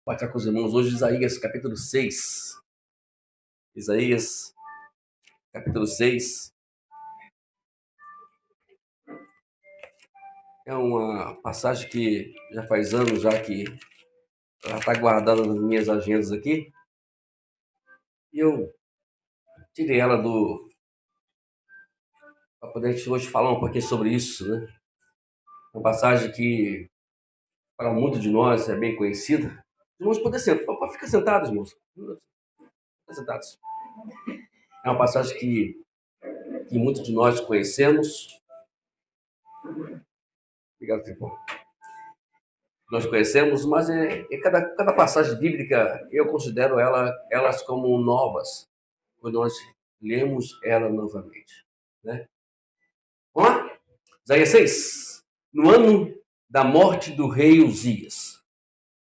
Compartilhar com os irmãos hoje Isaías capítulo 6. Isaías capítulo 6 é uma passagem que já faz anos já que ela está guardada nas minhas agendas aqui. E eu tirei ela para poder hoje falar um pouquinho sobre isso, né? Uma passagem que para muitos de nós é bem conhecida. Os irmãos podem sentar, pode ficar sentados, irmãos. Ficar sentados. É uma passagem que muitos de nós conhecemos. Obrigado, Filipe. Nós conhecemos, mas cada passagem bíblica eu considero elas como novas, quando nós lemos ela novamente, né? Vamos lá? Isaías 6. No ano da morte do rei Uzias,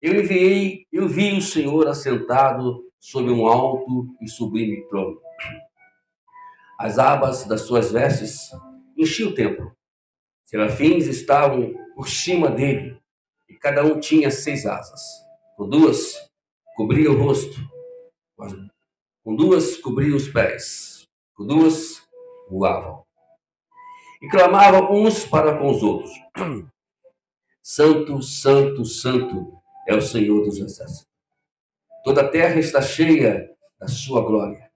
eu vi o Senhor assentado sobre um alto e sublime trono. As abas das suas vestes enchiam o templo. Serafins estavam por cima dele, e cada um tinha 6 asas. Com 2 cobria o rosto, com 2 cobria os pés, com 2 voavam. E clamavam uns para com os outros: Santo, Santo, Santo é o Senhor dos exércitos. Toda a terra está cheia da sua glória.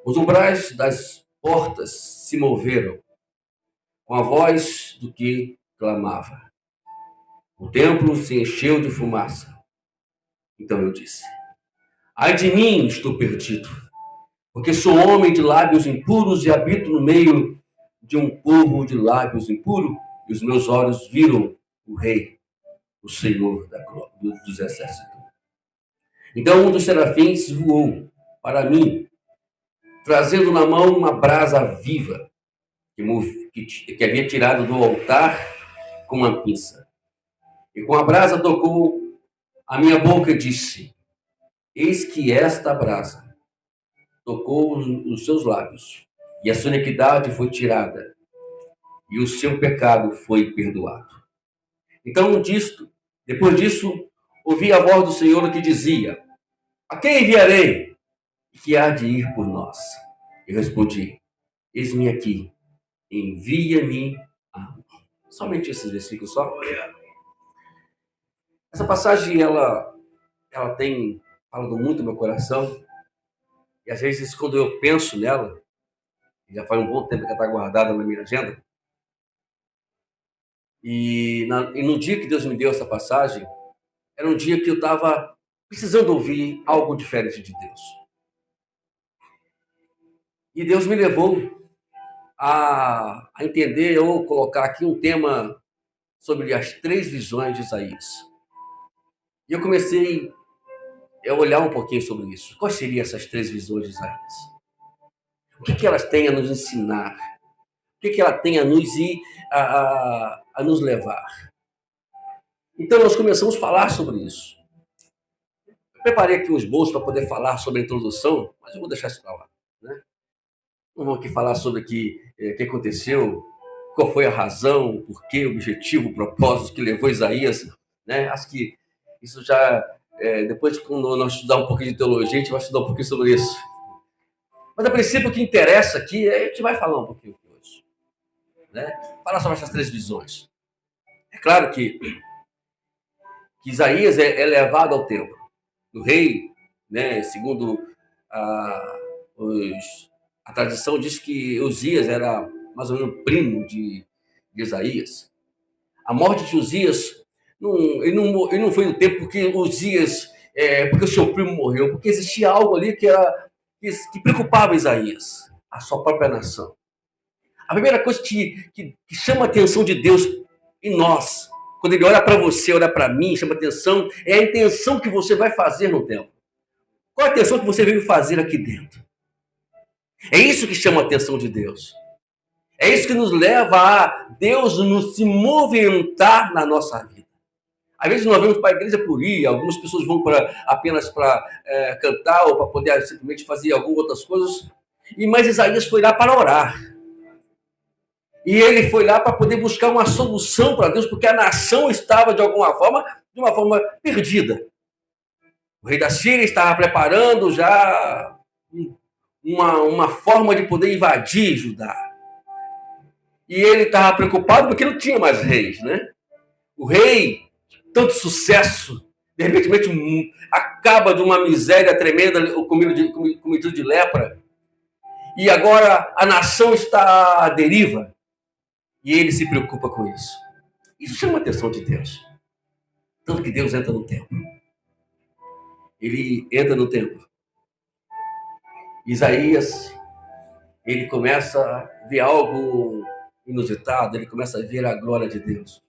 Os umbrais das portas se moveram com a voz do que clamava. O templo se encheu de fumaça. Então eu disse: ai de mim, estou perdido, porque sou homem de lábios impuros e habito no meio de um povo de lábios impuros, e os meus olhos viram o Rei, o Senhor dos exércitos. Então um dos serafins voou para mim, trazendo na mão uma brasa viva que havia tirado do altar com uma pinça. E com a brasa tocou a minha boca e disse: eis que esta brasa tocou os seus lábios, e a sua iniquidade foi tirada, e o seu pecado foi perdoado. Então, depois disso, ouvi a voz do Senhor que dizia: a quem enviarei? E que há de ir por nós? Eu respondi: eis-me aqui, envia-me a mim. Somente esses versículos só. Essa passagem, ela tem falado muito no meu coração, e às vezes quando eu penso nela, já faz um bom tempo que ela está guardada na minha agenda, e no dia que Deus me deu essa passagem, era um dia que eu estava precisando ouvir algo diferente de Deus. E Deus me levou a entender ou colocar aqui um tema sobre as 3 visões de Isaías. E eu comecei a olhar um pouquinho sobre isso. Quais seriam essas 3 visões de Isaías? O que elas têm a nos ensinar? O que ela tem a nos levar? Então nós começamos a falar sobre isso. Eu preparei aqui uns bolsos para poder falar sobre a introdução, mas eu vou deixar isso para lá, né? Não vou aqui falar sobre o que aconteceu, qual foi a razão, o porquê, o objetivo, o propósito que levou Isaías, né? Acho que isso já, depois quando nós estudar um pouquinho de teologia, a gente vai estudar um pouquinho sobre isso. Mas a princípio o que interessa aqui, a gente vai falar um pouquinho hoje, né? Falar sobre essas 3 visões. É claro que Isaías é levado ao templo. O rei, né, segundo a tradição, diz que Uzias era mais ou menos primo de Isaías. A morte de Uzias, ele não foi no tempo porque Uzias, porque o seu primo morreu, porque existia algo ali que preocupava Isaías, a sua própria nação. A primeira coisa que chama a atenção de Deus em nós, quando ele olha para você, olha para mim, chama atenção, é a intenção que você vai fazer no templo. Qual a intenção que você veio fazer aqui dentro? É isso que chama a atenção de Deus. É isso que nos leva a Deus nos se movimentar na nossa vida. Às vezes nós vamos para a igreja por ir, algumas pessoas vão apenas para cantar ou para poder simplesmente fazer algumas outras coisas. Mas Isaías foi lá para orar. E ele foi lá para poder buscar uma solução para Deus, porque a nação estava, de uma forma perdida. O rei da Síria estava preparando já uma forma de poder invadir Judá. E ele estava preocupado porque não tinha mais reis, né? O rei, tanto sucesso, de repente acaba de uma miséria tremenda, comido de lepra. E agora a nação está à deriva. E ele se preocupa com isso. Isso chama a atenção de Deus. Tanto que Deus entra no templo. Ele entra no templo. Isaías, ele começa a ver algo inusitado, ele começa a ver a glória de Deus.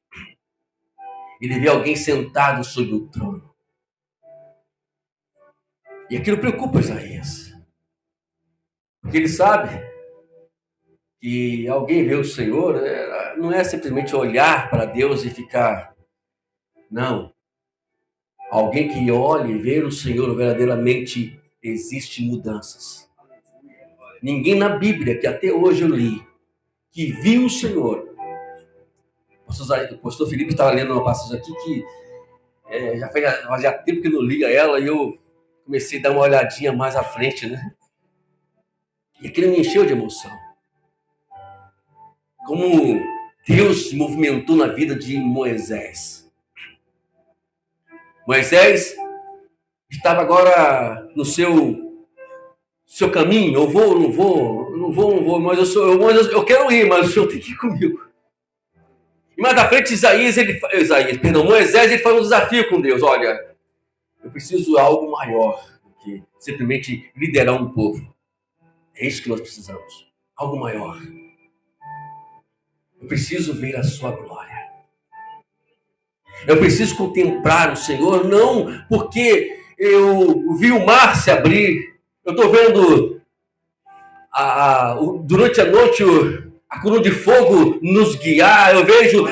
Ele vê alguém sentado sobre o trono. E aquilo preocupa Isaías. Porque ele sabe que alguém vê o Senhor, não é simplesmente olhar para Deus e ficar. Não. Alguém que olhe e vê o Senhor verdadeiramente existem mudanças. Ninguém na Bíblia, que até hoje eu li, que viu o Senhor. O pastor Felipe estava lendo uma passagem aqui que já fazia tempo que eu não lia ela e eu comecei a dar uma olhadinha mais à frente, né? E aquilo me encheu de emoção. Como Deus se movimentou na vida de Moisés. Moisés estava agora no seu caminho. Eu vou, não vou, mas eu quero ir, mas o Senhor tem que ir comigo. E mais à frente, Moisés, ele faz um desafio com Deus. Olha, eu preciso de algo maior do que simplesmente liderar um povo. É isso que nós precisamos. Algo maior. Eu preciso ver a sua glória. Eu preciso contemplar o Senhor, não porque eu vi o mar se abrir. Eu estou vendo durante a noite a coluna de fogo nos guiar. Eu vejo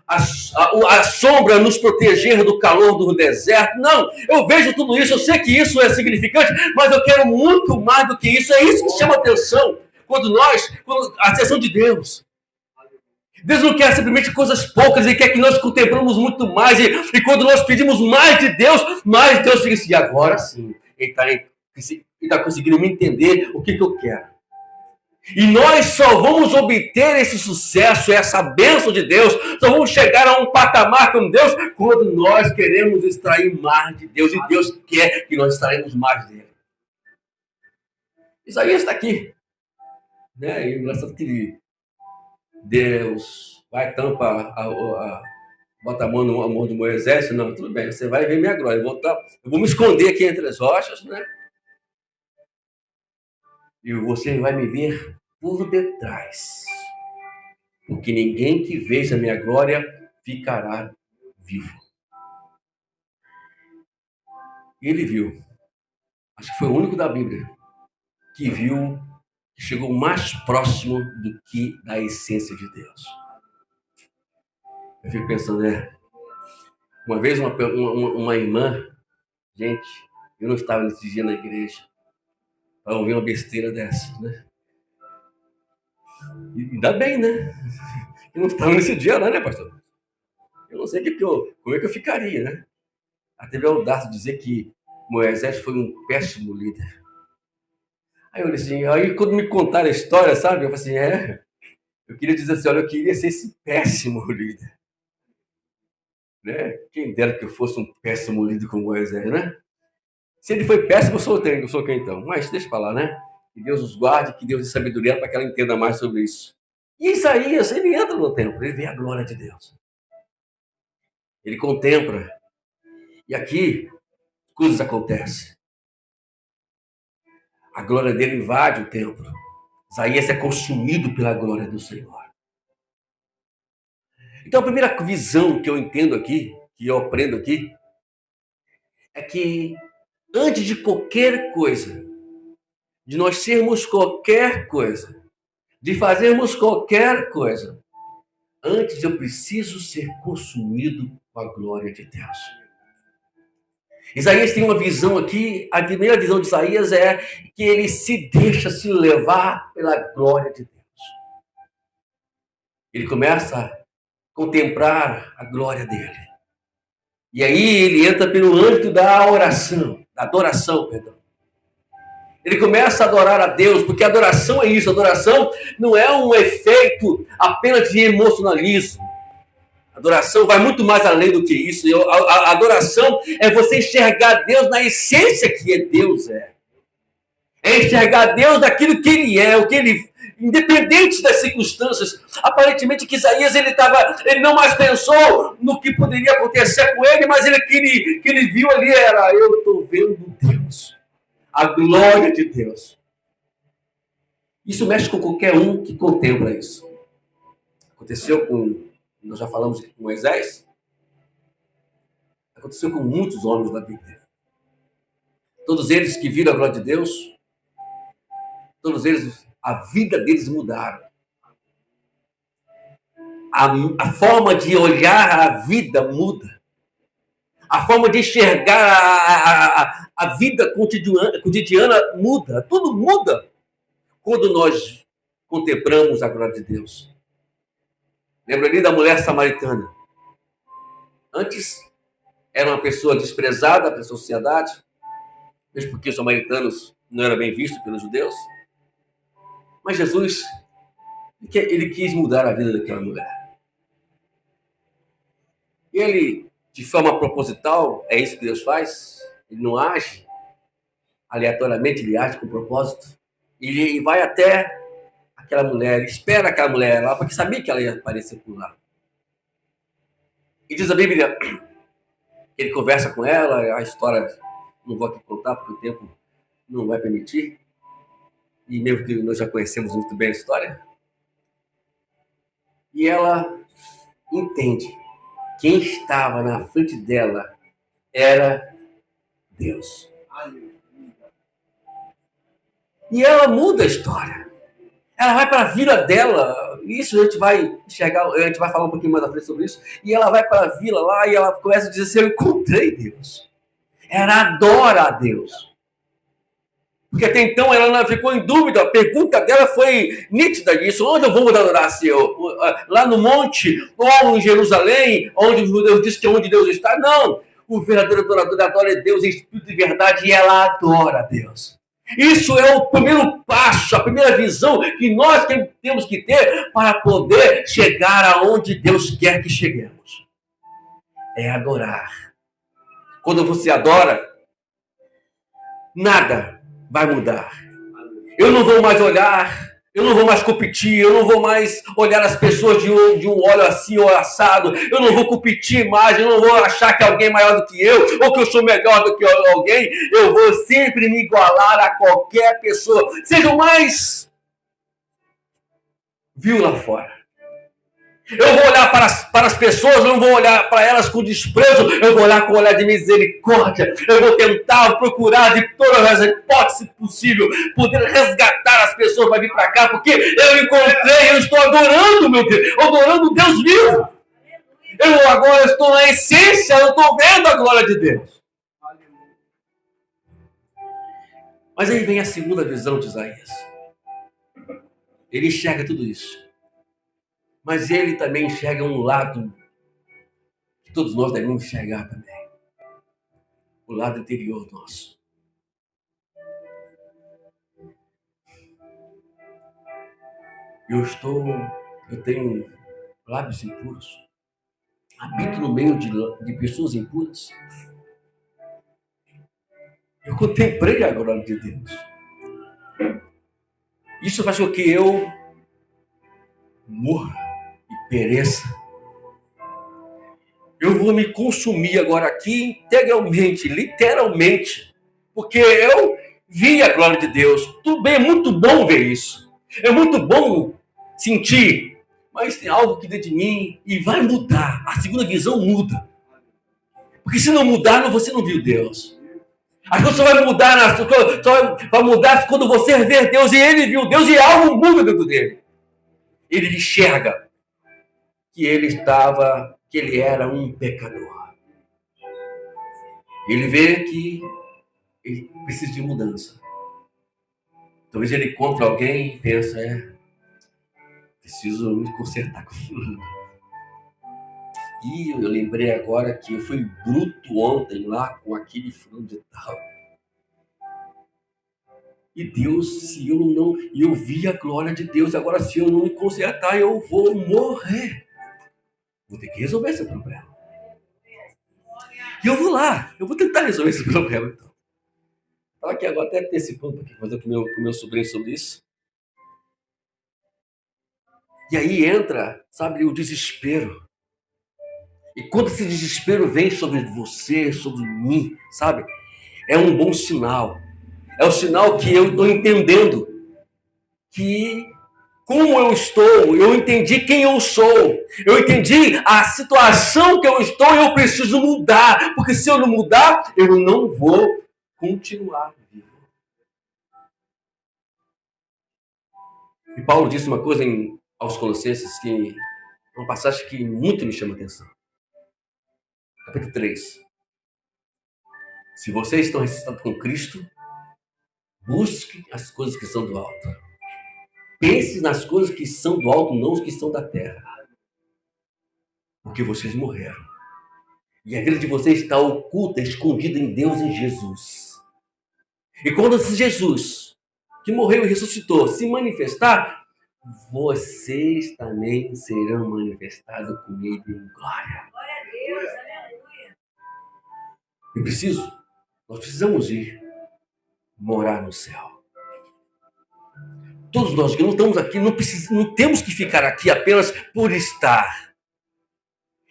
a sombra nos proteger do calor do deserto. Não, eu vejo tudo isso. Eu sei que isso é significante, mas eu quero muito mais do que isso. É isso que chama atenção quando a atenção de Deus. Deus não quer simplesmente coisas poucas, Ele quer que nós contemplamos muito mais. E quando nós pedimos mais de Deus, mais Deus fica assim, agora sim, Ele está conseguindo me entender o que eu quero. E nós só vamos obter esse sucesso, essa bênção de Deus, só vamos chegar a um patamar com Deus quando nós queremos extrair mais de Deus. E Deus quer que nós extraímos mais dele. Isaías está aqui. Né? E engraçado que Deus vai tampar, bota a mão na mão de Moisés, não, tudo bem, você vai ver minha glória, eu vou me esconder aqui entre as rochas, né? E você vai me ver por detrás, porque ninguém que veja a minha glória ficará vivo. E ele viu, acho que foi o único da Bíblia que viu, que chegou mais próximo do que da essência de Deus. Eu fico pensando, uma vez uma irmã, gente, eu não estava nesse dia na igreja para ouvir uma besteira dessa, né? E ainda bem, né? Eu não estava nesse dia lá, né, pastor? Eu não sei como é que eu ficaria, né? Ela teve a audácia de dizer que Moisés foi um péssimo líder. Aí eu disse assim, aí quando me contaram a história, sabe? Eu falei assim, eu queria dizer assim, olha, eu queria ser esse péssimo líder. Né? Quem dera que eu fosse um péssimo líder como Moisés, né? Se ele foi péssimo, eu sou quem então? Mas deixa eu falar, né? Que Deus os guarde, que Deus dê sabedoria para que ela entenda mais sobre isso. E Isaías, ele entra no templo, ele vê a glória de Deus. Ele contempla. E aqui, coisas acontecem. A glória dele invade o templo. Isaías é consumido pela glória do Senhor. Então, a primeira visão que eu entendo aqui, que eu aprendo aqui, é que antes de qualquer coisa, de nós sermos qualquer coisa, de fazermos qualquer coisa, antes eu preciso ser consumido com a glória de Deus. Isaías tem uma visão aqui, a primeira visão de Isaías é que ele se deixa se levar pela glória de Deus. Ele começa a contemplar a glória dele. E aí ele entra pelo âmbito da oração, da adoração, perdão. Ele começa a adorar a Deus, porque adoração é isso. Adoração não é um efeito apenas de emocionalismo. Adoração vai muito mais além do que isso. A adoração é você enxergar Deus na essência que Deus é. É enxergar Deus daquilo que Ele é, o que Ele, independente das circunstâncias. Aparentemente que Isaías ele não mais pensou no que poderia acontecer com ele, mas que ele viu ali era: eu estou vendo Deus, a glória de Deus. Isso mexe com qualquer um que contempla isso. Aconteceu com, nós já falamos aqui com Moisés, aconteceu com muitos homens da Bíblia. Todos eles que viram a glória de Deus, todos eles, a vida deles mudaram. A forma de olhar a vida muda. A forma de enxergar a vida cotidiana muda. Tudo muda quando nós contemplamos a glória de Deus. Lembra ali da mulher samaritana? Antes era uma pessoa desprezada pela sociedade, mesmo porque os samaritanos não eram bem vistos pelos judeus. Mas Jesus, ele quis mudar a vida daquela mulher. Ele, de forma proposital, é isso que Deus faz. Ele não age aleatoriamente, ele age com propósito. Ele vai até aquela mulher, ele espera aquela mulher lá, porque sabia que ela ia aparecer por lá. E diz a Bíblia, ele conversa com ela, a história não vou aqui contar, porque o tempo não vai permitir. E mesmo que nós já conhecemos muito bem a história. E ela entende. Quem estava na frente dela era Deus. E ela muda a história. Ela vai para a vila dela. Isso a gente vai enxergar, a gente vai falar um pouquinho mais à frente sobre isso. E ela vai para a vila lá e ela começa a dizer assim: eu encontrei Deus. Ela adora a Deus. Porque até então ela não ficou em dúvida, a pergunta dela foi nítida disso: onde eu vou adorar, Senhor? Lá no monte, ou em Jerusalém, onde os judeus dizem que é onde Deus está? Não, o verdadeiro adorador adora Deus em espírito de verdade e ela adora a Deus. Isso é o primeiro passo, a primeira visão que nós temos que ter para poder chegar aonde Deus quer que cheguemos. É adorar. Quando você adora, nada vai mudar. Eu não vou mais olhar, eu não vou mais competir, eu não vou mais olhar as pessoas de um olho assim ou assado, eu não vou competir mais, eu não vou achar que alguém é maior do que eu, ou que eu sou melhor do que alguém. Eu vou sempre me igualar a qualquer pessoa, seja o mais vil lá fora. Eu vou olhar para as pessoas, não vou olhar para elas com desprezo, eu vou olhar com um olhar de misericórdia. Eu vou tentar procurar de todas as hipóteses possíveis, poder resgatar as pessoas para vir para cá, porque eu encontrei, eu estou adorando, meu Deus, adorando o Deus vivo. Eu agora estou na essência, eu estou vendo a glória de Deus. Mas aí vem a segunda visão de Isaías. Ele enxerga tudo isso. Mas ele também enxerga um lado que todos nós devemos enxergar também. O lado interior nosso. Eu tenho lábios impuros. Habito no meio de pessoas impuras. Eu contemplei a glória de Deus. Isso faz com que eu morra e pereça. Eu vou me consumir agora aqui integralmente, literalmente, porque eu vi a glória de Deus. Tudo bem, é muito bom ver isso. É muito bom sentir, mas tem algo que dentro de mim e vai mudar. A segunda visão muda. Porque se não mudar, você não viu Deus. As coisas só vai mudar quando você ver Deus, e ele viu Deus e algo muda dentro dele. Ele enxerga que ele era um pecador. Ele vê que ele precisa de mudança. Talvez ele encontre alguém e pensa: preciso me consertar com fulano. E eu lembrei agora que eu fui bruto ontem lá com aquele fulano de tal. E Deus, se eu não. Eu vi a glória de Deus, agora se eu não me consertar, eu vou morrer. Vou ter que resolver esse problema. E eu vou lá, eu vou tentar resolver esse problema então. Estava aqui agora até antecipando aqui, fazer com o meu sobrinho sobre isso. E aí entra, sabe, o desespero. E quando esse desespero vem sobre você, sobre mim, sabe, é um bom sinal. É o sinal que eu estou entendendo que como eu estou, eu entendi quem eu sou, eu entendi a situação que eu estou e eu preciso mudar, porque se eu não mudar, eu não vou continuar vivo. E Paulo disse uma coisa aos Colossenses que é uma passagem que muito me chama a atenção. Capítulo 3. Se vocês estão ressuscitados com Cristo, busque as coisas que são do alto. Pense nas coisas que são do alto, não as que são da terra. Porque vocês morreram. E a vida de vocês está oculta, escondida em Deus, em Jesus. E quando esse Jesus, que morreu e ressuscitou, se manifestar, vocês também serão manifestados com ele em glória. Glória a Deus, aleluia. Nós precisamos ir morar no céu. Todos nós que não estamos aqui, não temos que ficar aqui apenas por estar.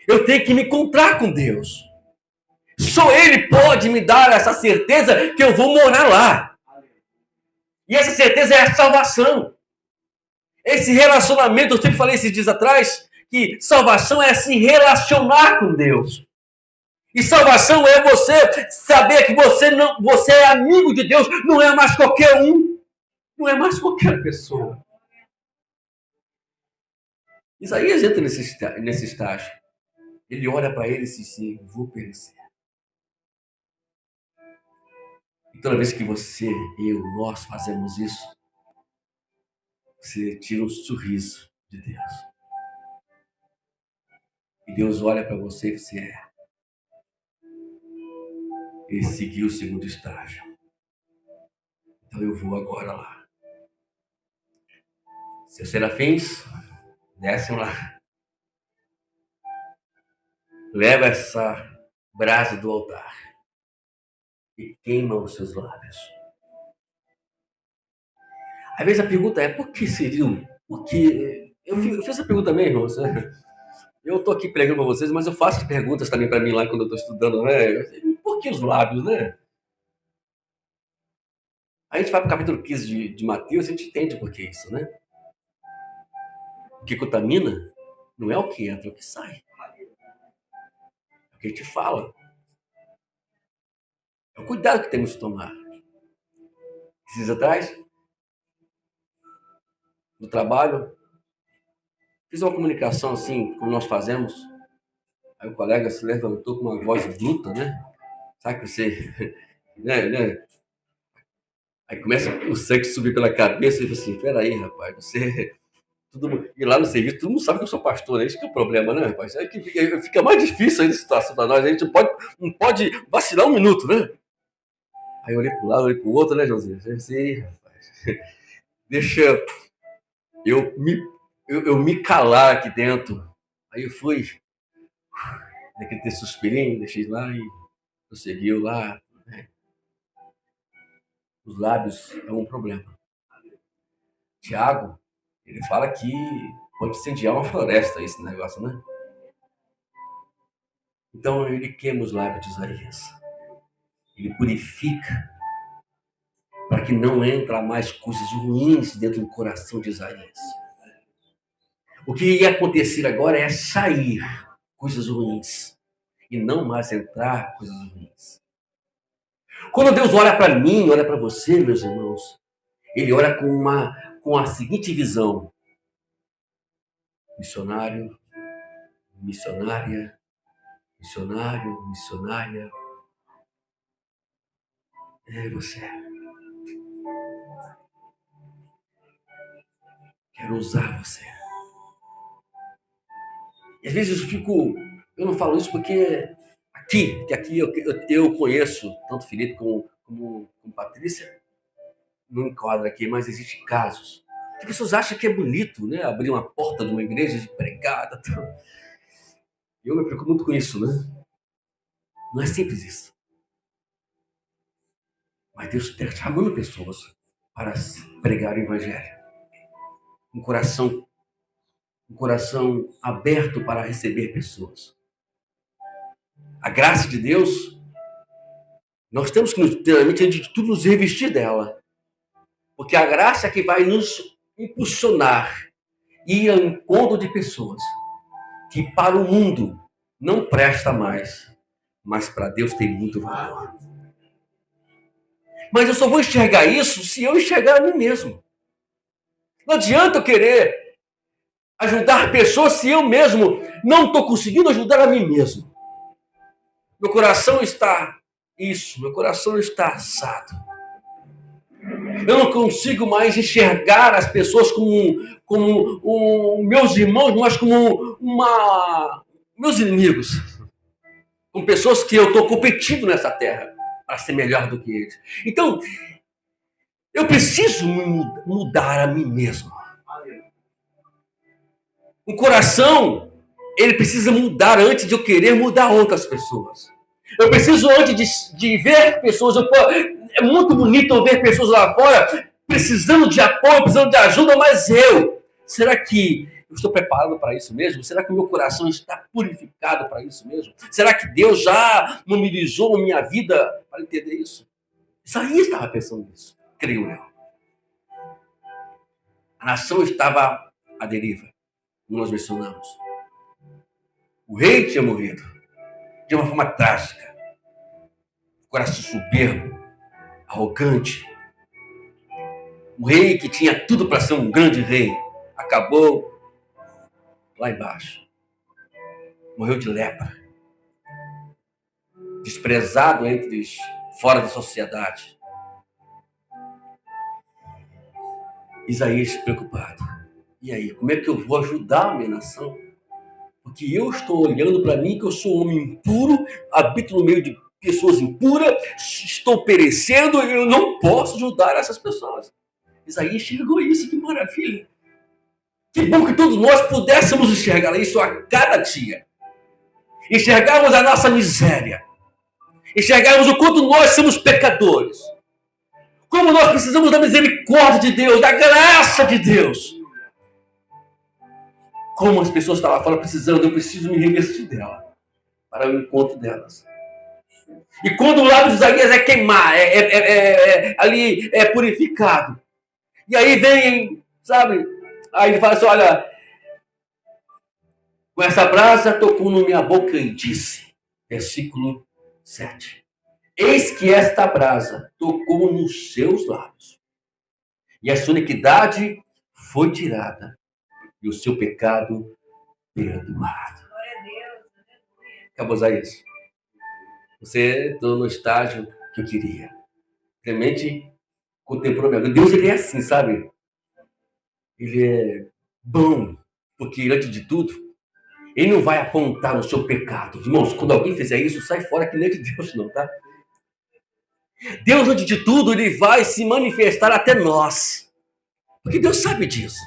Eu tenho que me encontrar com Deus. Só Ele pode me dar essa certeza que eu vou morar lá. E essa certeza é a salvação. Esse relacionamento, eu sempre falei esses dias atrás, que salvação é se relacionar com Deus. E salvação é você saber que você é amigo de Deus, não é mais qualquer um, não é mais qualquer pessoa. Isaías entra nesse estágio. Ele olha para ele e diz assim, vou perecer. E toda vez que você, eu, nós fazemos isso, você tira um sorriso de Deus. E Deus olha para você e você ele seguiu o segundo estágio. Então eu vou agora lá. Seus serafins, descem lá. Leva essa brasa do altar e queima os seus lábios. Às vezes a pergunta é, por que seriam? Por que? Eu fiz essa pergunta mesmo, irmãos. Eu estou aqui pregando para vocês, mas eu faço perguntas também para mim lá quando eu estou estudando, né? Por que os lábios, né? A gente vai para o capítulo 15 de Mateus e a gente entende por que isso, né? O que contamina não é o que entra, é o que sai. É o que a gente fala. É o cuidado que temos que tomar. Esses dias atrás, no trabalho, fiz uma comunicação assim, como nós fazemos. Aí o colega se levantou com uma voz bruta, né? Sabe que você... né? Aí começa o sangue subir pela cabeça e eu assim, peraí, rapaz, você... E lá no serviço, todo mundo sabe que eu sou pastor, né? Isso que é o problema, né, rapaz? É que fica mais difícil aí a situação para nós. A gente não pode vacilar um minuto, né? Aí eu olhei para um lado, olhei para o outro, né, José? Eu disse, rapaz, deixa eu me calar aqui dentro. Aí eu fui, naquele suspirinho, deixei lá e prosseguiu lá. Né? Os lábios é um problema. Tiago, ele fala que pode incendiar uma floresta esse negócio, né? Então ele queima os lábios de Isaías. Ele purifica para que não entre mais coisas ruins dentro do coração de Isaías. O que ia acontecer agora é sair coisas ruins e não mais entrar coisas ruins. Quando Deus olha para mim, olha para você, meus irmãos, ele olha com a seguinte visão: missionário, missionária, missionário, missionária. É você. Quero usar você. E às vezes Eu não falo isso porque aqui eu conheço tanto Felipe como Patrícia, não enquadra aqui, mas existem casos que pessoas acham que é bonito, né? Abrir uma porta de uma igreja de pregada. Eu me preocupo muito com isso, né? Não é simples isso. Mas Deus está chamando pessoas para pregar o evangelho. Um coração, um coração aberto para receber pessoas. A graça de Deus, nós temos que, antes de tudo, nos revestir dela. Porque a graça é que vai nos impulsionar e ir ao encontro de pessoas que para o mundo não presta mais, mas para Deus tem muito valor. Mas eu só vou enxergar isso se eu enxergar a mim mesmo. Não adianta eu querer ajudar pessoas se eu mesmo não estou conseguindo ajudar a mim mesmo. Meu coração está meu coração está assado. Eu não consigo mais enxergar as pessoas como meus irmãos, mas como meus inimigos. Com pessoas que eu estou competindo nessa terra para ser melhor do que eles. Então, eu preciso mudar a mim mesmo. O coração, ele precisa mudar antes de eu querer mudar outras pessoas. Eu preciso, antes de ver pessoas, é muito bonito eu ver pessoas lá fora precisando de apoio, precisando de ajuda, mas será que eu estou preparado para isso mesmo? Será que o meu coração está purificado para isso mesmo? Será que Deus já mobilizou a minha vida para entender isso? Isaías estava pensando nisso, creio eu. A nação estava à deriva, como nós mencionamos. O rei tinha morrido de uma forma trágica. Coração soberbo, arrogante. O rei que tinha tudo para ser um grande rei, acabou lá embaixo. Morreu de lepra. Desprezado fora da sociedade. Isaías preocupado. E aí, como é que eu vou ajudar a minha nação? Porque eu estou olhando para mim que eu sou um homem impuro, habito no meio de pessoas impuras, estou perecendo e eu não posso ajudar essas pessoas. Isaías enxergou isso, que maravilha. Que bom que todos nós pudéssemos enxergar isso a cada dia. Enxergarmos a nossa miséria. Enxergarmos o quanto nós somos pecadores. Como nós precisamos da misericórdia de Deus, da graça de Deus. Como as pessoas estão lá fora precisando, eu preciso me revestir dela. Para o encontro delas. E quando o lábio de Isaías é queimar, ali é purificado. E aí vem, sabe? Aí ele fala assim, olha, com essa brasa tocou na minha boca e disse, versículo 7. Eis que esta brasa tocou nos seus lábios. E a sua iniquidade foi tirada. E o seu pecado perdoado. Acabou, Isaías. Você entrou no estágio que eu queria. Realmente contemplou minha vida. Deus, ele é assim, sabe? Ele é bom. Porque, antes de tudo, ele não vai apontar o seu pecado. Irmãos, quando alguém fizer isso, sai fora que nem é de Deus, não, tá? Deus, antes de tudo, ele vai se manifestar até nós. Porque Deus sabe disso.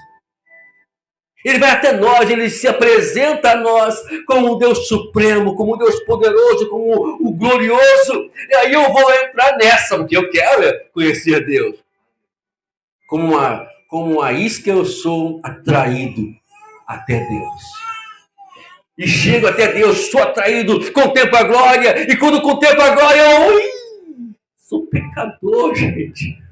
Ele vai até nós, ele se apresenta a nós como um Deus supremo, como um Deus poderoso, como o glorioso. E aí eu vou entrar nessa, porque eu quero conhecer Deus. Como uma isca eu sou atraído até Deus. E chego até Deus, sou atraído, contemplo a glória, e quando contemplo a glória, sou pecador, gente.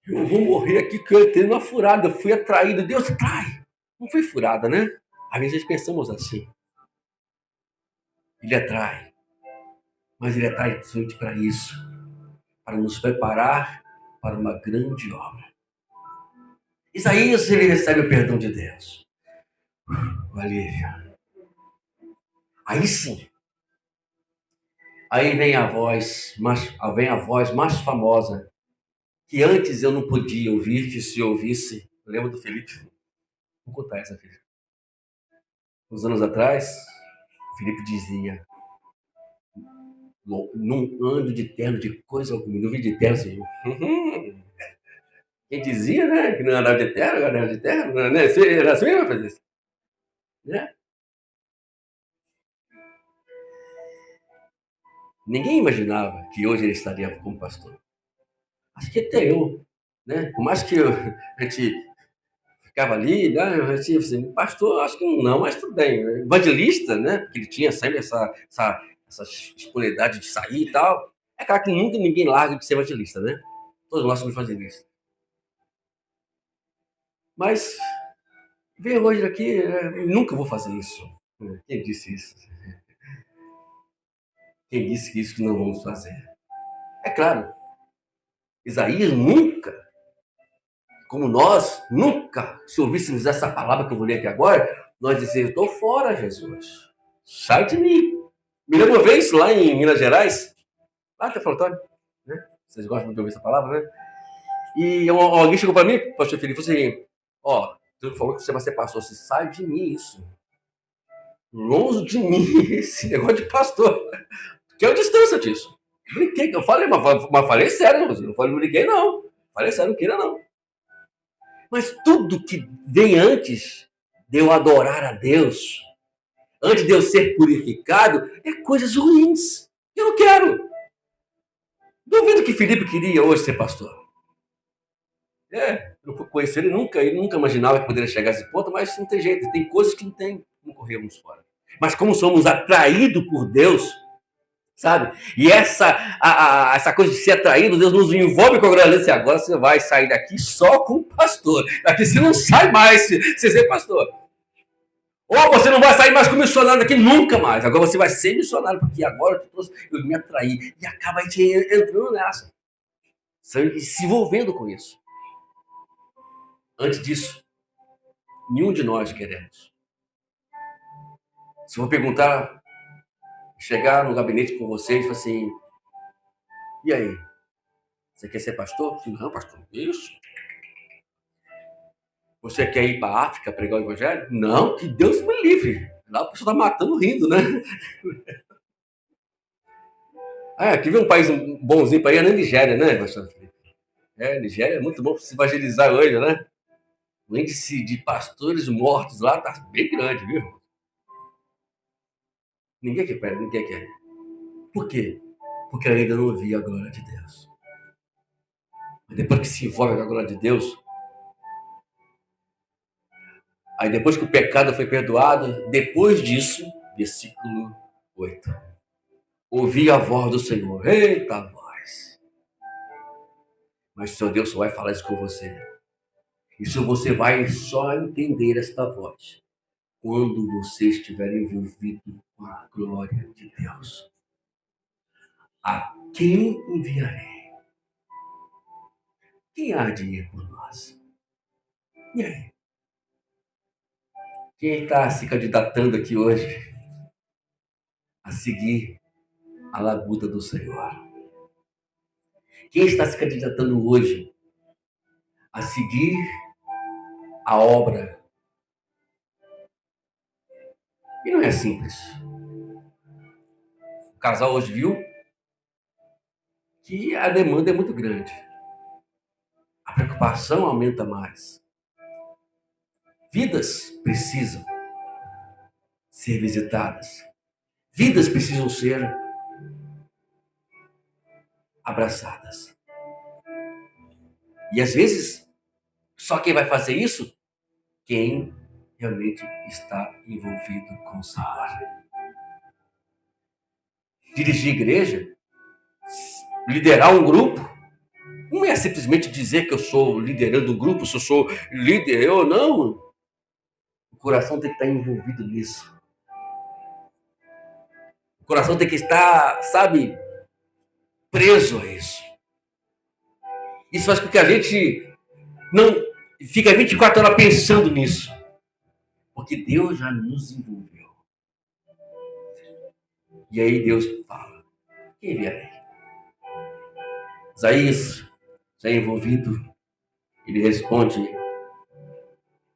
Eu vou morrer aqui que eu entrei numa furada, eu fui atraído. Deus atrai. Não foi furada, né? Às vezes pensamos assim. Ele atrai. Mas ele atrai justamente para isso. Para nos preparar para uma grande obra. Isaías, ele recebe o perdão de Deus. Alívio. Aí sim. Aí vem a voz mais famosa, que antes eu não podia ouvir, que se eu ouvisse, lembra do Felipe? Vou contar essa aqui. uns anos atrás, Filipe dizia: não ando de terno de coisa alguma, não vi de terno, Senhor. Quem dizia, né, que não andava de terno, andava de terno, né? Era assim, vai fazer isso, né? Ninguém imaginava que hoje ele estaria como pastor. Acho que até eu, né? Por mais que a gente ficava ali, né? Eu tinha assim, pastor, acho que não, mas tudo bem. Evangelista, né? Porque ele tinha sempre essa disponibilidade de sair e tal. É claro que nunca ninguém larga de ser evangelista, né? Todos nós somos evangelistas. Mas ver hoje aqui, nunca vou fazer isso. Quem disse isso? Quem disse que isso que não vamos fazer? É claro, Isaías nunca, como nós, nunca, se ouvíssemos essa palavra que eu vou ler aqui agora, nós dizíamos: estou fora, Jesus. Sai de mim. Me lembro uma vez lá em Minas Gerais, lá até Frontório, né? Vocês gostam de ouvir essa palavra, né? E alguém chegou para mim, pastor Felipe, falou assim: ó, tu falou que você vai ser pastor, você sai de mim isso. Longe de mim esse negócio de pastor. Que é a distância disso. Brinquei, eu falei, mas falei sério, não falei, brinquei não. Falei sério, não queira não. Mas tudo que vem antes de eu adorar a Deus, antes de eu ser purificado, é coisas ruins. Eu não quero. Duvido que Felipe queria hoje ser pastor. Eu conheci ele nunca imaginava que poderia chegar a esse ponto, mas não tem jeito, tem coisas que não tem como corrermos fora. Mas como somos atraídos por Deus, sabe? E essa coisa de ser atraído, Deus nos envolve com a glória. Agora você vai sair daqui só com o pastor. Daqui você não sai mais se você ser pastor. Ou você não vai sair mais como missionário daqui nunca mais. Agora você vai ser missionário, porque agora eu me atraí. E acaba a gente entrando nessa. Se envolvendo com isso. Antes disso, nenhum de nós queremos. Se eu vou perguntar, chegar no gabinete com vocês e falar assim: e aí? Você quer ser pastor? Não, pastor. Isso. Você quer ir para a África pregar o evangelho? Não, que Deus me livre. Lá o pessoal está matando rindo, né? Aqui vem um país bonzinho para ir, é na Nigéria, né, pastor Felipe? Nigéria é muito bom para se evangelizar hoje, né? O índice de pastores mortos lá está bem grande, viu? Ninguém quer, ninguém quer. Por quê? Porque ainda não vi a glória de Deus. Mas depois que se envolve com a glória de Deus, aí depois que o pecado foi perdoado, depois disso, versículo 8. Ouvi a voz do Senhor. Eita voz. Mas o Senhor Deus só vai falar isso com você. Isso você vai só entender esta voz quando você estiver envolvido com a glória de Deus. A quem enviarei? Quem há de ir por nós? E aí? Quem está se candidatando aqui hoje a seguir a labuta do Senhor? Quem está se candidatando hoje a seguir a obra? E não é simples. O casal hoje viu que a demanda é muito grande. A preocupação aumenta mais. Vidas precisam ser visitadas. Vidas precisam ser abraçadas. E às vezes, só quem vai fazer isso? Quem realmente está envolvido com o Senhor. Dirigir igreja, liderar um grupo, não é simplesmente dizer que eu sou liderando um grupo, se eu sou líder, eu não. O coração tem que estar envolvido nisso. O coração tem que estar, sabe, preso a isso. Isso faz com que a gente não fica 24 horas pensando nisso. Porque Deus já nos envolveu. E aí Deus fala: quem vier? Isaías, já envolvido, ele responde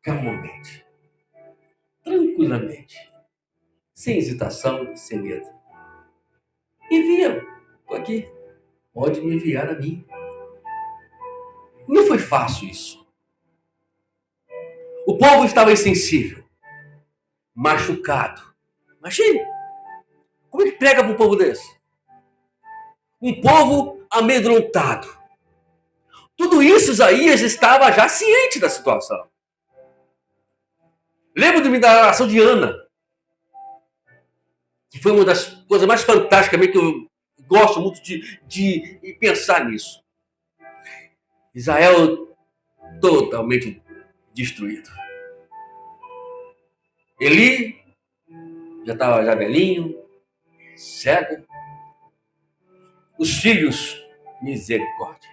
calmamente: tranquilamente, sem hesitação, sem medo. Envia, estou aqui, pode me enviar a mim. Não foi fácil isso. O povo estava insensível, machucado. Imagine, como é que prega para um povo desse? Um povo amedrontado. Tudo isso Isaías estava já ciente da situação. Lembro-me da oração de Ana, que foi uma das coisas mais fantásticas que eu gosto muito de pensar nisso. Israel totalmente destruído. Eli já estava já velhinho, cego. Os filhos, misericórdia,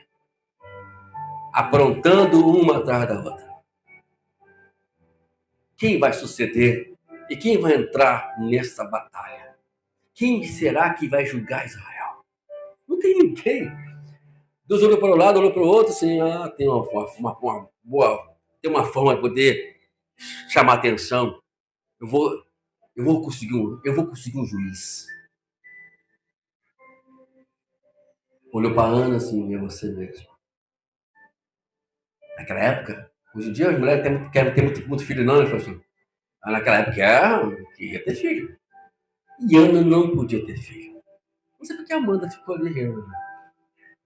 aprontando uma atrás da outra. Quem vai suceder e quem vai entrar nessa batalha? Quem será que vai julgar Israel? Não tem ninguém. Deus olhou para um lado, olhou para o outro, assim, tem uma boa, tem uma forma de poder chamar atenção. Eu vou conseguir um juiz. Olhou para Ana assim, é você mesmo. Naquela época, hoje em dia as mulheres querem ter muito filho, não, né, pastor? Mas naquela época queria ter filho. E Ana não podia ter filho. Não sei porque a Amanda ficou ali rindo.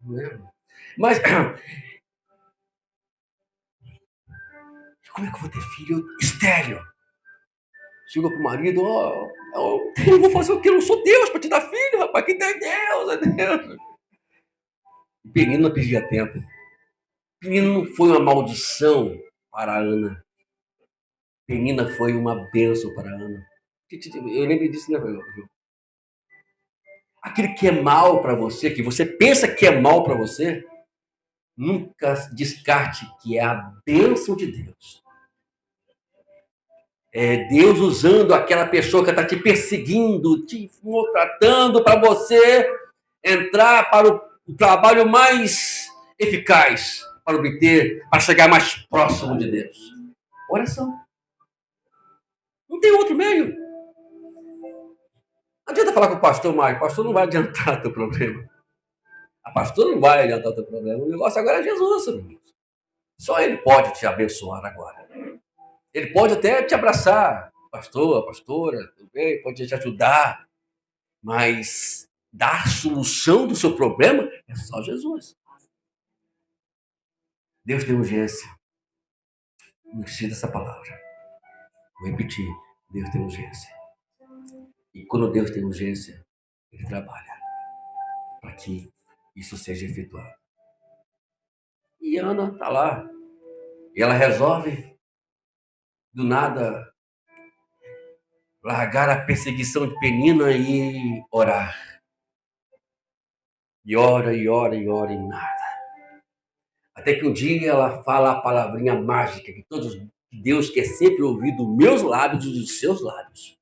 Não lembro. Mas como é que eu vou ter filho estéreo? Chegou pro marido, eu vou fazer o quê? Eu não sou Deus para te dar filho, rapaz. Quem tem Deus, é Deus. O Penino não pedia tempo. Penina não foi uma maldição para a Ana. Penina foi uma bênção para a Ana. Eu lembro disso, né, viu? Aquilo que é mal para você, que você pensa que é mal para você, nunca descarte que é a bênção de Deus. É Deus usando aquela pessoa que está te perseguindo, te maltratando para você entrar para o trabalho mais eficaz, para obter, para chegar mais próximo de Deus. Oração. Não tem outro meio. Não adianta falar com o pastor mais. O pastor não vai adiantar teu problema. A pastor não vai adiantar teu problema. O negócio agora é Jesus, amigos. Só Ele pode te abençoar agora. Ele pode até te abraçar, pastor, pastora, tudo bem, pode te ajudar. Mas dar solução do seu problema é só Jesus. Deus tem urgência. Não esqueça dessa palavra. Vou repetir. Deus tem urgência. E quando Deus tem urgência, Ele trabalha para que isso seja efetuado. E Ana está lá. E ela resolve, do nada, largar a perseguição de Penina e orar. E ora, e ora, e ora, e nada. Até que um dia ela fala a palavrinha mágica que Deus quer sempre ouvir dos meus lábios e dos seus lábios.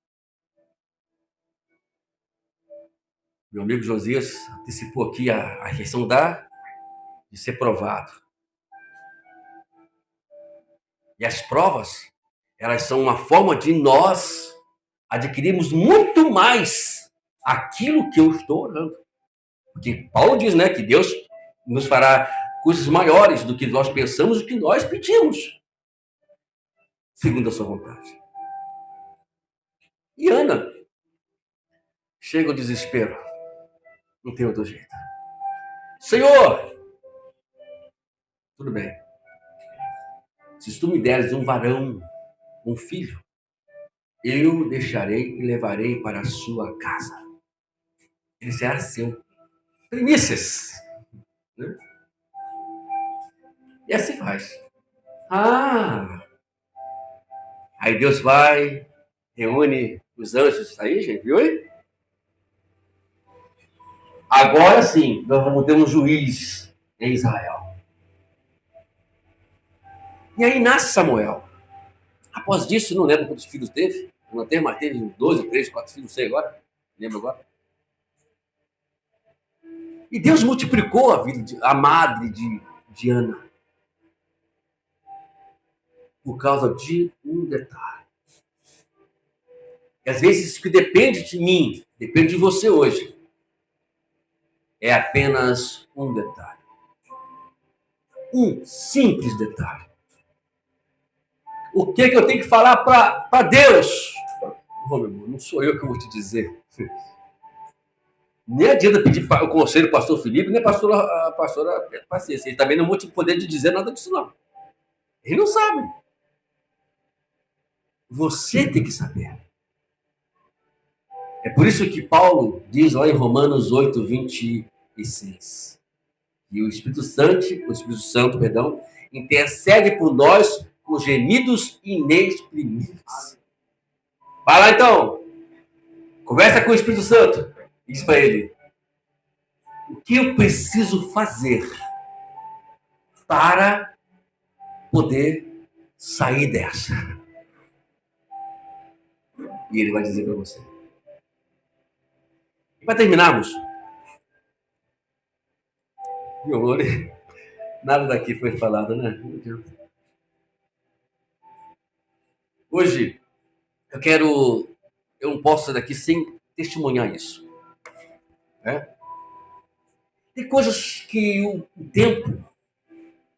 Meu amigo Josias antecipou aqui a questão de ser provado. E as provas, elas são uma forma de nós adquirirmos muito mais aquilo que eu estou orando. Porque Paulo diz, né, que Deus nos fará coisas maiores do que nós pensamos e do que nós pedimos, segundo a sua vontade. E Ana, chega o desespero. Não tem outro jeito. Senhor, tudo bem. Se tu me deres um varão, um filho, eu deixarei e levarei para a sua casa. Ele será seu. Primícias. Né? E assim faz. Aí Deus vai, reúne os anjos. Aí, gente, viu aí? Agora sim, nós vamos ter um juiz em Israel. E aí nasce Samuel. Após disso, não lembro quantos filhos teve. Não teve, mas teve 12, 13, 4 filhos, não sei agora. Lembro agora. E Deus multiplicou a vida, a madre de Ana. Por causa de um detalhe. E às vezes o que depende de mim, depende de você hoje, é apenas um detalhe. Um simples detalhe. O que eu tenho que falar para Deus? Oh, meu irmão, não sou eu que vou te dizer. Nem adianta pedir o conselho do pastor Felipe, nem a pastora Paciência. Ele também não vou te poder te dizer nada disso, não. Ele não sabe. Você tem que saber. É por isso que Paulo diz lá em Romanos 8, 26. E o Espírito Santo, intercede por nós com gemidos inexprimíveis. Vai lá então. Conversa com o Espírito Santo. Diz para ele: o que eu preciso fazer para poder sair dessa? E ele vai dizer para você. E para terminarmos, meu amor, nada daqui foi falado, né? Hoje, eu não posso sair daqui sem testemunhar isso. Né? Tem coisas que o tempo,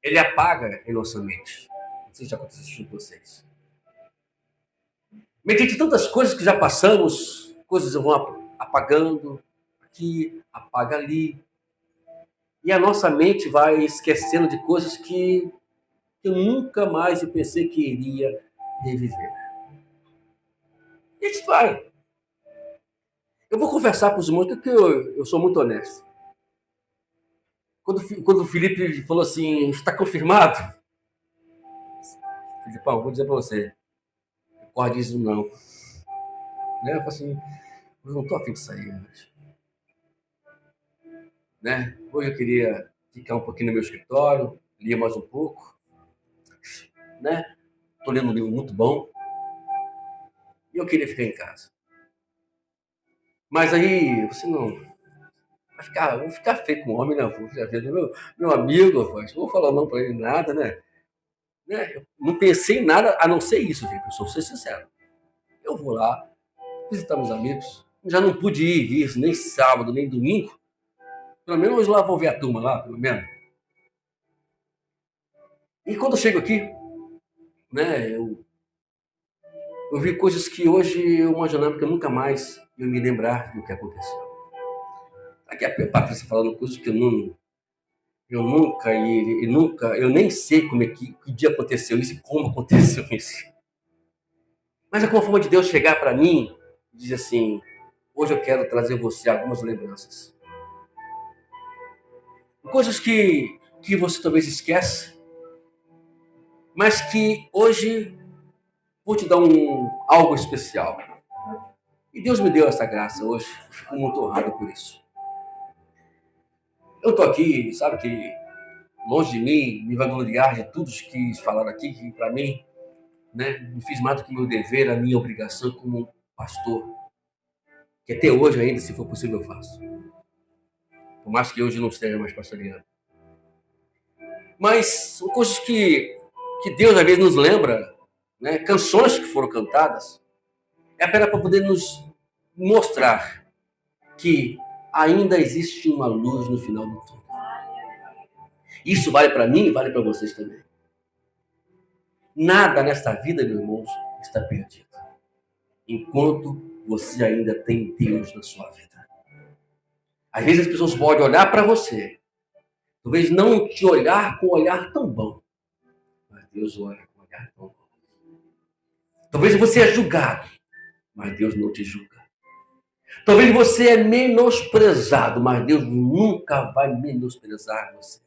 ele apaga em nossa mente. Não sei se já aconteceu com vocês. Mediante tantas coisas que já passamos, coisas vão apagando aqui, apaga ali. E a nossa mente vai esquecendo de coisas que eu nunca mais eu pensei que iria reviver. E a gente vai. Eu vou confessar para os irmãos que eu sou muito honesto. Quando o Felipe falou assim, está confirmado? Filipão, vou dizer para você, corre disso não. Né? Eu falei assim, eu não estou afim de sair hoje. Né? Hoje eu queria ficar um pouquinho no meu escritório, lia mais um pouco. Né? Estou lendo um livro muito bom. E eu queria ficar em casa. Mas aí, você não... vou ficar feio com o homem, né? Meu amigo, não vou falar não para ele nada, né? Eu não pensei em nada a não ser isso, gente. Eu sou ser sincero. Eu vou lá visitar meus amigos. Já não pude ir e vir nem sábado, nem domingo. Pelo menos hoje lá vou ver a turma lá, pelo menos. E quando eu chego aqui, né, eu vi coisas que hoje eu imaginava que eu nunca mais ia me lembrar do que aconteceu. Aqui a Patrícia falando coisas que eu nem sei como é que dia aconteceu isso e como aconteceu isso. Mas é como a forma de Deus chegar para mim e dizer assim, hoje eu quero trazer você algumas lembranças. Coisas que você talvez esquece, mas que hoje vou te dar algo especial. E Deus me deu essa graça hoje, fico muito honrado por isso. Eu estou aqui, sabe que longe de mim, me vangloriar de tudo que falaram aqui, que para mim, né, não fiz mais do que meu dever, a minha obrigação como pastor. Que até hoje ainda, se for possível, eu faço. Por mais que hoje não esteja mais pastoreando. Mas são coisas que Deus às vezes nos lembra, né? Canções que foram cantadas, é apenas para poder nos mostrar que ainda existe uma luz no final do túnel. Isso vale para mim e vale para vocês também. Nada nesta vida, meus irmãos, está perdido. Enquanto você ainda tem Deus na sua vida. Às vezes as pessoas podem olhar para você, talvez não te olhar com um olhar tão bom, mas Deus olha com um olhar tão bom. Talvez você é julgado, mas Deus não te julga. Talvez você é menosprezado, mas Deus nunca vai menosprezar você.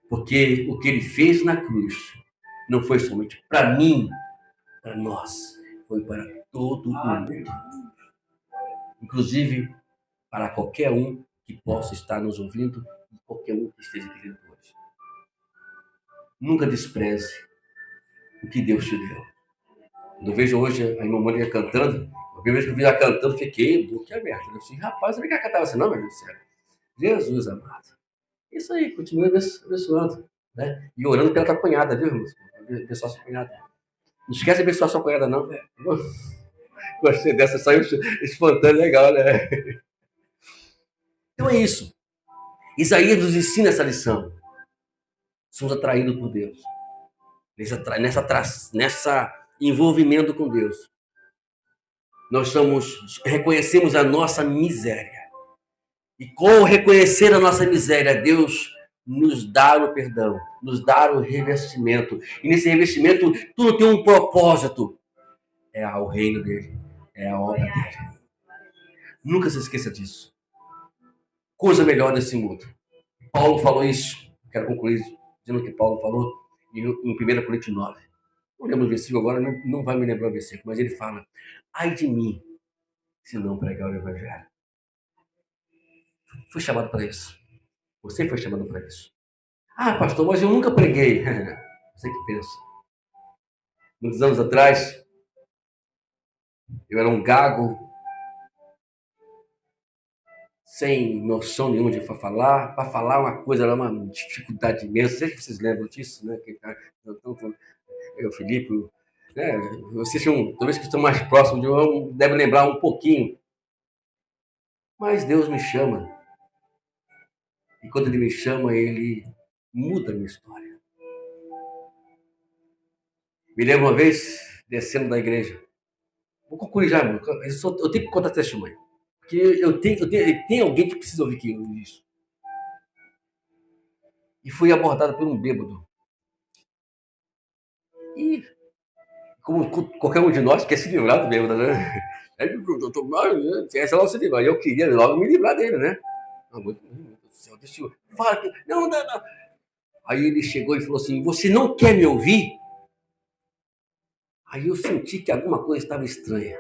Porque o que Ele fez na cruz não foi somente para mim, para nós, foi para todo o mundo. Inclusive para qualquer um que possa estar nos ouvindo e qualquer um que esteja aqui dentro hoje. Nunca despreze o que Deus te deu. Eu vejo hoje a irmã Mônica cantando, a primeira vez que eu vi ela cantando, fiquei boca aberta. Eu disse, rapaz, você não quer cantar assim não, meu Deus do céu? Jesus amado. Isso aí, continua abençoando, né? E orando pela tua cunhada, viu, irmãos? Pessoal, sua cunhada. Não esquece de abençoar sua cunhada, não. Gostei dessa, saiu espontânea, legal, né? Então é isso. Isaías nos ensina essa lição. Somos atraídos por Deus. Nessa envolvimento com Deus. Nós reconhecemos a nossa miséria. E com reconhecer a nossa miséria, Deus nos dá o perdão, nos dá o revestimento. E nesse revestimento, tudo tem um propósito. É o reino dele, é a obra dele. Nunca se esqueça disso. Coisa melhor desse mundo. Paulo falou isso. Quero concluir dizendo o que Paulo falou em 1 Coríntios 9. Não lembro o versículo agora, não vai me lembrar o versículo, mas ele fala: ai de mim, se não pregar o evangelho. Fui chamado para isso. Você foi chamado para isso. Ah, pastor, mas eu nunca preguei. Você que pensa. Muitos anos atrás, eu era um gago, sem noção nenhuma de falar. Para falar uma coisa era uma dificuldade imensa. Não sei se vocês lembram disso, né? Eu, Felipe, né? Vocês talvez que estão mais próximos de mim, devem lembrar um pouquinho. Mas Deus me chama. E quando Ele me chama, Ele muda a minha história. Me lembro uma vez, descendo da igreja. Vou concluir já, mano. Eu tenho que contar testemunho. Porque tem alguém que precisa ouvir isso. E fui abordado por um bêbado. E, como qualquer um de nós quer se livrar do bêbado, né? Aí me perguntou, essa logo se livrar. E eu queria logo me livrar dele, né? Meu Deus do céu, deixa eu... Fala, não. Aí ele chegou e falou assim: você não quer me ouvir? Aí eu senti que alguma coisa estava estranha.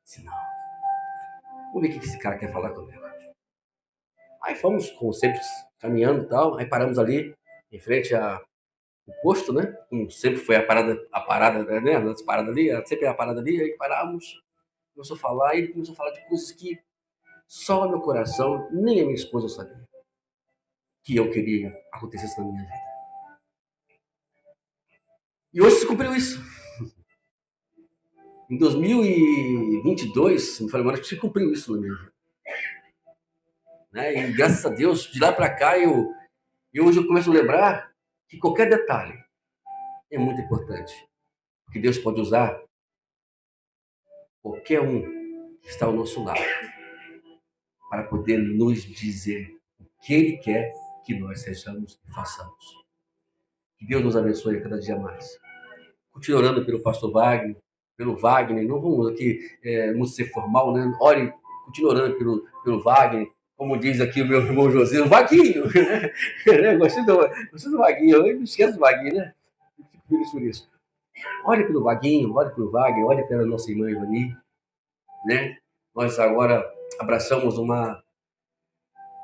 Disse, não. Vamos ver o que esse cara quer falar comigo. Aí fomos, como sempre, caminhando e tal. Aí paramos ali, em frente ao posto, né? Como sempre foi a parada, né? As paradas ali, sempre a parada ali. Aí paramos, começou a falar. E ele começou a falar de coisas que só meu coração, nem a minha esposa sabia que eu queria acontecesse na minha vida. E hoje se cumpriu isso. Em 2022, se me falei, acho que se cumpriu isso na minha vida. Né? E graças a Deus, de lá para cá, hoje eu começo a lembrar que qualquer detalhe é muito importante. Porque Deus pode usar qualquer um que está ao nosso lado para poder nos dizer o que Ele quer que nós sejamos e façamos. Que Deus nos abençoe cada dia mais. Continue orando pelo pastor Wagner, pelo Wagner. Não vamos aqui muito ser formal, né? Ore, continue orando pelo Wagner. Como diz aqui o meu irmão José, o Vaguinho. Gostei do Vaguinho. Eu não esqueço do Vaguinho, né? Fico feliz por isso. Olhe pelo Vaguinho, olhe pelo Wagner, olhe pela nossa irmã Ivani. Né? Nós agora abraçamos uma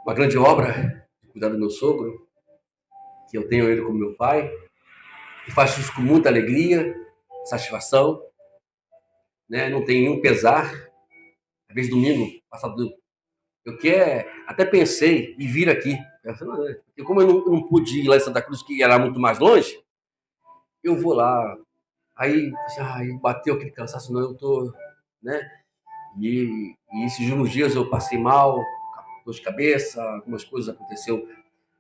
grande obra de cuidar do meu sogro, que eu tenho ele como meu pai, e faço isso com muita alegria, satisfação, né? Não tem nenhum pesar. Às vezes, domingo, passado, eu até pensei em vir aqui, porque como eu não pude ir lá em Santa Cruz, que era muito mais longe, eu vou lá. Aí bateu aquele cansaço, não, eu tô, né? E esses últimos dias eu passei mal, dor de cabeça, algumas coisas aconteceu,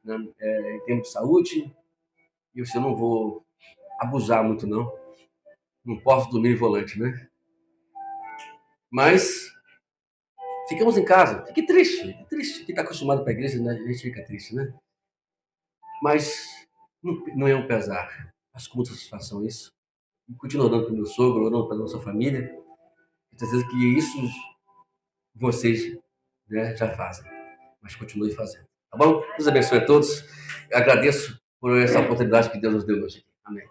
né, em termos de saúde, e eu não vou abusar muito, não. Não posso dormir em volante, né? Mas ficamos em casa. Fique triste. Quem está acostumado para a igreja, né? A gente fica triste, né? Mas não é um pesar. Mas com muita satisfação isso. E continuo orando para o meu sogro, orando para a nossa família. Tenho certeza que isso vocês, né, já fazem. Mas continue fazendo. Tá bom? Deus abençoe a todos. Eu agradeço por essa oportunidade que Deus nos deu hoje. Amém.